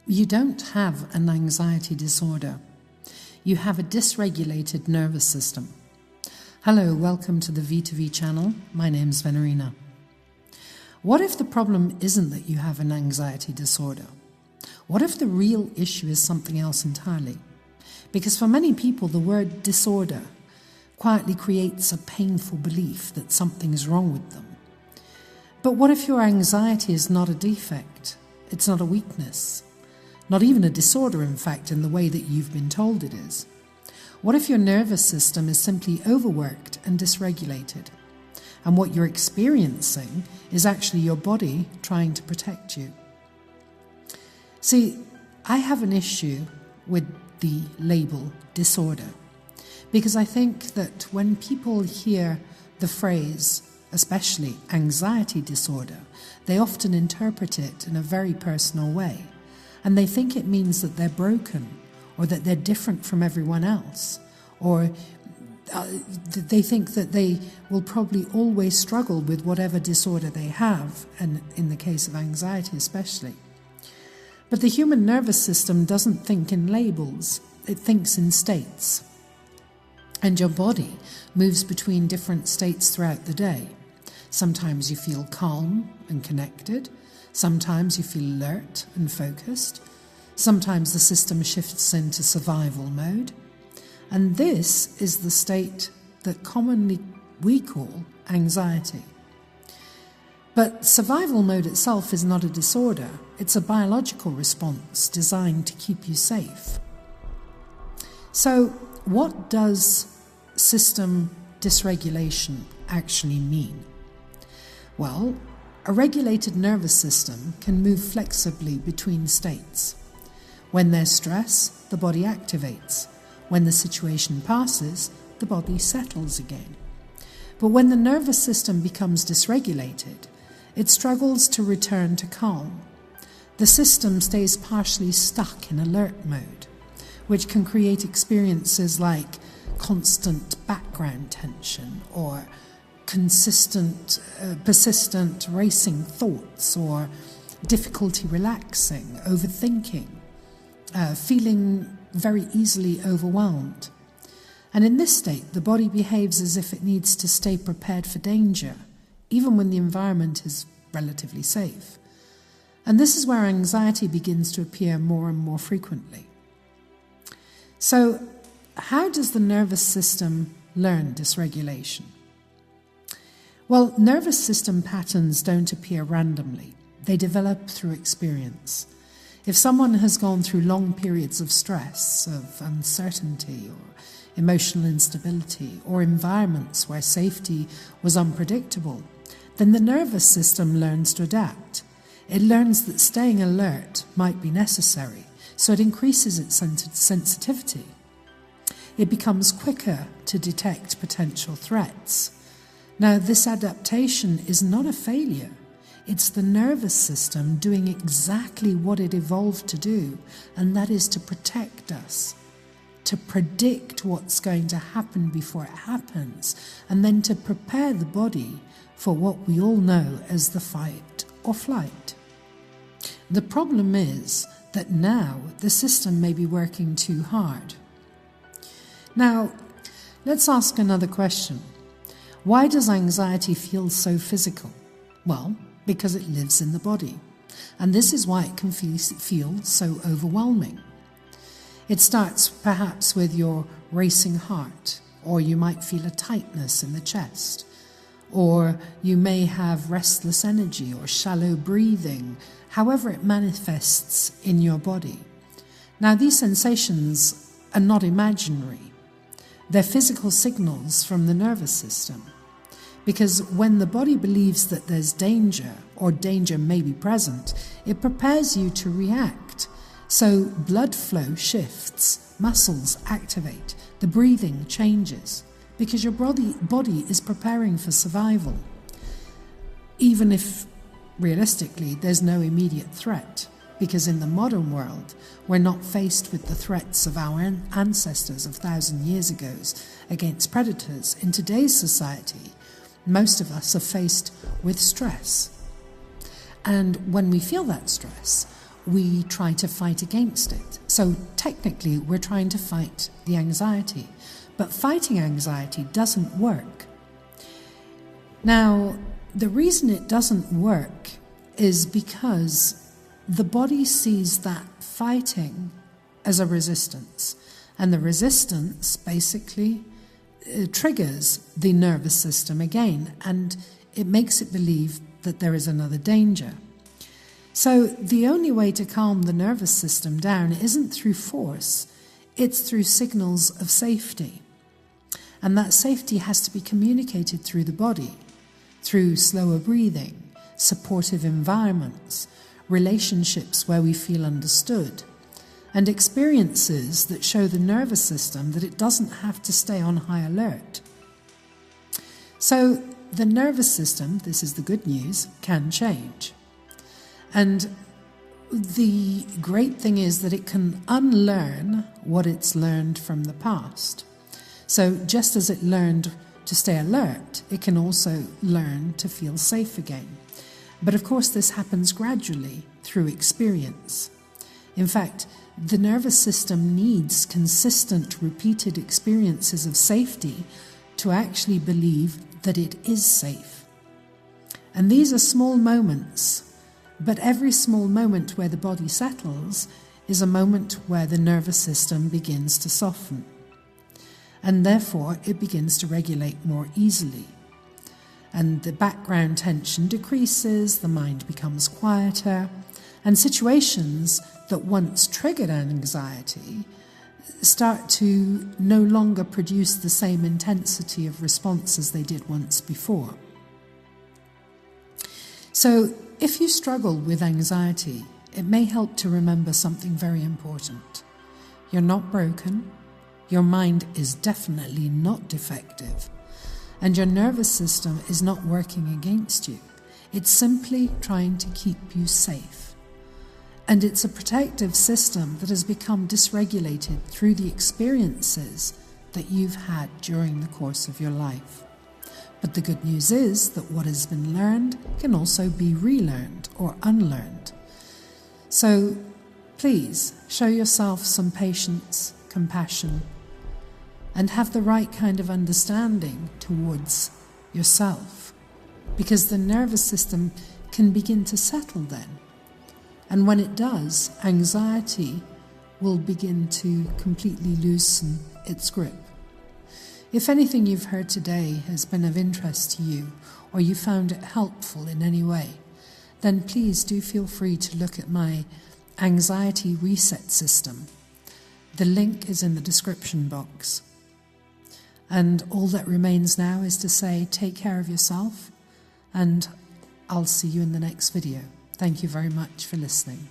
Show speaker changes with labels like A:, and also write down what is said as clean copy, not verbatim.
A: You don't have an anxiety disorder. You have a dysregulated nervous system. Hello, welcome to the V2V channel. My name's Venerina. What if the problem isn't that you have an anxiety disorder? What if the real issue is something else entirely? Because for many people, the word disorder quietly creates a painful belief that something's wrong with them. But what if your anxiety is not a defect? It's not a weakness. Not even a disorder, in fact, in the way that you've been told it is. What if your nervous system is simply overworked and dysregulated? And what you're experiencing is actually your body trying to protect you. See, I have an issue with the label disorder because I think that when people hear the phrase, especially anxiety disorder, they often interpret it in a very personal way. And they think it means that they're broken or that they're different from everyone else, or they think that they will probably always struggle with whatever disorder they have, and in the case of anxiety especially. But the human nervous system doesn't think in labels, it thinks in states. And your body moves between different states throughout the day. Sometimes you feel calm and connected. Sometimes you feel alert and focused. Sometimes the system shifts into survival mode. And this is the state that commonly we call anxiety. But survival mode itself is not a disorder. It's a biological response designed to keep you safe. So what does system dysregulation actually mean? Well, a regulated nervous system can move flexibly between states. When there's stress, the body activates. When the situation passes, the body settles again. But when the nervous system becomes dysregulated, it struggles to return to calm. The system stays partially stuck in alert mode, which can create experiences like constant background tension or persistent racing thoughts, or difficulty relaxing, overthinking, feeling very easily overwhelmed. And in this state, the body behaves as if it needs to stay prepared for danger, even when the environment is relatively safe. And this is where anxiety begins to appear more and more frequently. So, how does the nervous system learn dysregulation? Well, nervous system patterns don't appear randomly. They develop through experience. If someone has gone through long periods of stress, of uncertainty, or emotional instability, or environments where safety was unpredictable, then the nervous system learns to adapt. It learns that staying alert might be necessary, so it increases its sensitivity. It becomes quicker to detect potential threats. Now, this adaptation is not a failure. It's the nervous system doing exactly what it evolved to do, and that is to protect us, to predict what's going to happen before it happens, and then to prepare the body for what we all know as the fight or flight. The problem is that now the system may be working too hard. Now, let's ask another question. Why does anxiety feel so physical? Well, because it lives in the body. And this is why it can feel so overwhelming. It starts perhaps with your racing heart, or you might feel a tightness in the chest, or you may have restless energy or shallow breathing, however it manifests in your body. Now, these sensations are not imaginary. They're physical signals from the nervous system. Because when the body believes that there's danger, or danger may be present, it prepares you to react. So blood flow shifts, muscles activate, the breathing changes, because your body is preparing for survival. Even if, realistically, there's no immediate threat. Because in the modern world, we're not faced with the threats of our ancestors of 1,000 years ago against predators. In today's society, most of us are faced with stress. And when we feel that stress, we try to fight against it. So technically, we're trying to fight the anxiety. But fighting anxiety doesn't work. Now, the reason it doesn't work is because the body sees that fighting as a resistance. And the resistance basically triggers the nervous system again, and it makes it believe that there is another danger. So the only way to calm the nervous system down isn't through force, it's through signals of safety. And that safety has to be communicated through the body, through slower breathing, supportive environments, relationships where we feel understood, and experiences that show the nervous system that it doesn't have to stay on high alert. So the nervous system, this is the good news, can change. And the great thing is that it can unlearn what it's learned from the past. So just as it learned to stay alert, it can also learn to feel safe again. But of course, this happens gradually through experience. In fact, the nervous system needs consistent, repeated experiences of safety to actually believe that it is safe. And these are small moments, but every small moment where the body settles is a moment where the nervous system begins to soften. And therefore, it begins to regulate more easily. And the background tension decreases, the mind becomes quieter, and situations that once triggered anxiety start to no longer produce the same intensity of response as they did once before. So, if you struggle with anxiety, it may help to remember something very important. You're not broken. Your mind is definitely not defective, and your nervous system is not working against you. It's simply trying to keep you safe. And it's a protective system that has become dysregulated through the experiences that you've had during the course of your life. But the good news is that what has been learned can also be relearned or unlearned. So please show yourself some patience, compassion, and have the right kind of understanding towards yourself, because the nervous system can begin to settle then. And when it does, anxiety will begin to completely loosen its grip. If anything you've heard today has been of interest to you, or you found it helpful in any way, then please do feel free to look at my anxiety reset system. The link is in the description box. And all that remains now is to say, take care of yourself, and I'll see you in the next video. Thank you very much for listening.